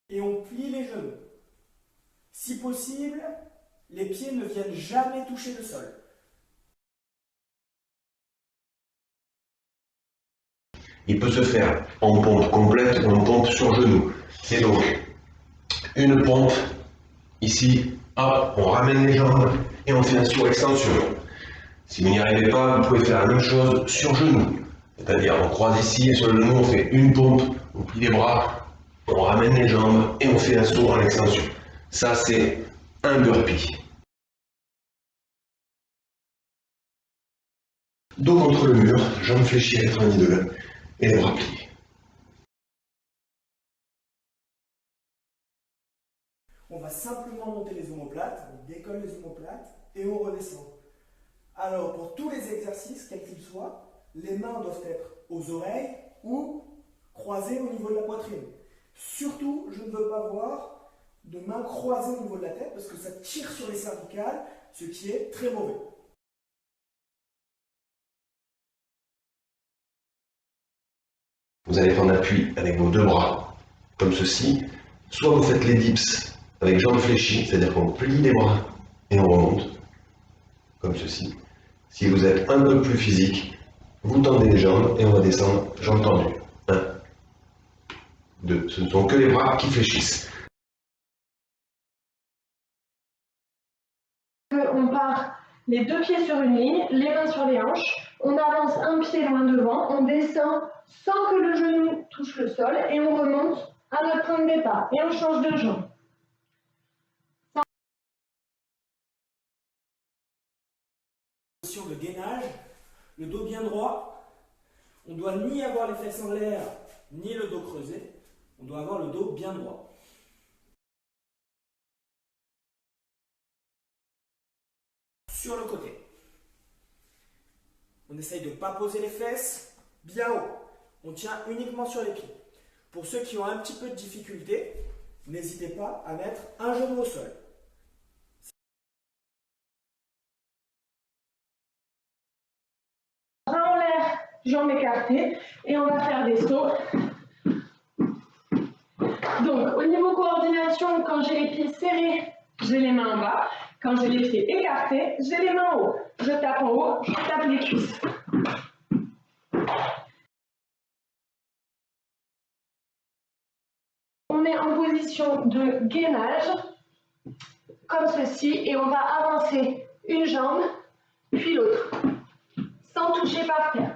Et on plie les genoux. Si possible, les pieds ne viennent jamais toucher le sol. Il peut se faire en pompe complète ou en pompe sur genou. C'est donc une pompe, ici, hop, on ramène les jambes et on fait un surextension. Si vous n'y arrivez pas, vous pouvez faire la même chose sur genou. C'est-à-dire, on croise ici et sur le genou, on fait une pompe, on plie les bras, on ramène les jambes et on fait un saut en extension. Ça, c'est un burpee. Dos contre le mur, jambes fléchies à 90 degrés et les bras pliés. On va simplement monter les omoplates, on décolle les omoplates et on redescend. Alors, pour tous les exercices, quels qu'ils soient, les mains doivent être aux oreilles ou croisées au niveau de la poitrine. Surtout, je ne veux pas voir de mains croisées au niveau de la tête parce que ça tire sur les cervicales, ce qui est très mauvais. Vous allez prendre appui avec vos deux bras, comme ceci. Soit vous faites les dips avec jambes fléchies, c'est-à-dire qu'on plie les bras et on remonte, comme ceci. Si vous êtes un peu plus physique, vous tendez les jambes et on va descendre, jambes tendues. 1, 2, ce ne sont que les bras qui fléchissent. On part les deux pieds sur une ligne, les mains sur les hanches, on avance un pied loin devant, on descend sans que le genou touche le sol et on remonte à notre point de départ et on change de jambe. De gainage, le dos bien droit, on ne doit ni avoir les fesses en l'air, ni le dos creusé, on doit avoir le dos bien droit. Sur le côté. On essaye de ne pas poser les fesses bien haut. On tient uniquement sur les pieds. Pour ceux qui ont un petit peu de difficulté, n'hésitez pas à mettre un genou au sol. Bras en l'air, jambes écartées et on va faire des sauts. Donc au niveau coordination, quand j'ai les pieds serrés, j'ai les mains en bas. Quand j'ai les pieds écartés, j'ai les mains en haut. Je tape en haut, je tape les cuisses. On est en position de gainage, comme ceci, et on va avancer une jambe, puis l'autre, sans toucher par terre.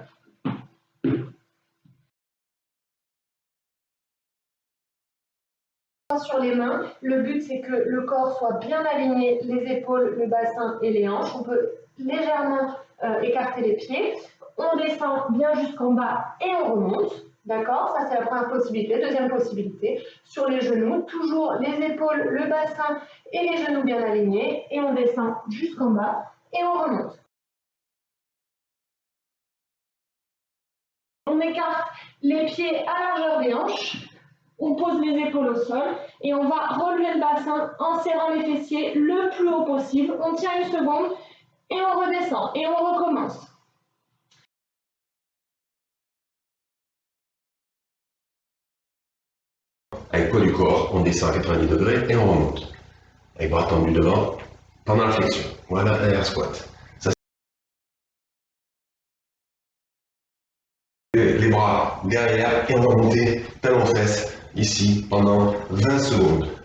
Sur les mains, le but c'est que le corps soit bien aligné, les épaules, le bassin et les hanches. On peut légèrement écarter les pieds. On descend bien jusqu'en bas et on remonte. D'accord? Ça c'est la première possibilité. Deuxième possibilité, sur les genoux, toujours les épaules, le bassin et les genoux bien alignés. Et on descend jusqu'en bas et on remonte. On écarte les pieds à largeur des hanches. On pose les épaules au sol et on va relever le bassin en serrant les fessiers le plus haut possible. On tient une seconde et on redescend et on recommence. Avec poids du corps, on descend à 90 degrés et on remonte. Avec bras tendus devant, pendant la flexion. Voilà un air squat. Les bras derrière et on va monter talons fesses ici pendant 20 secondes.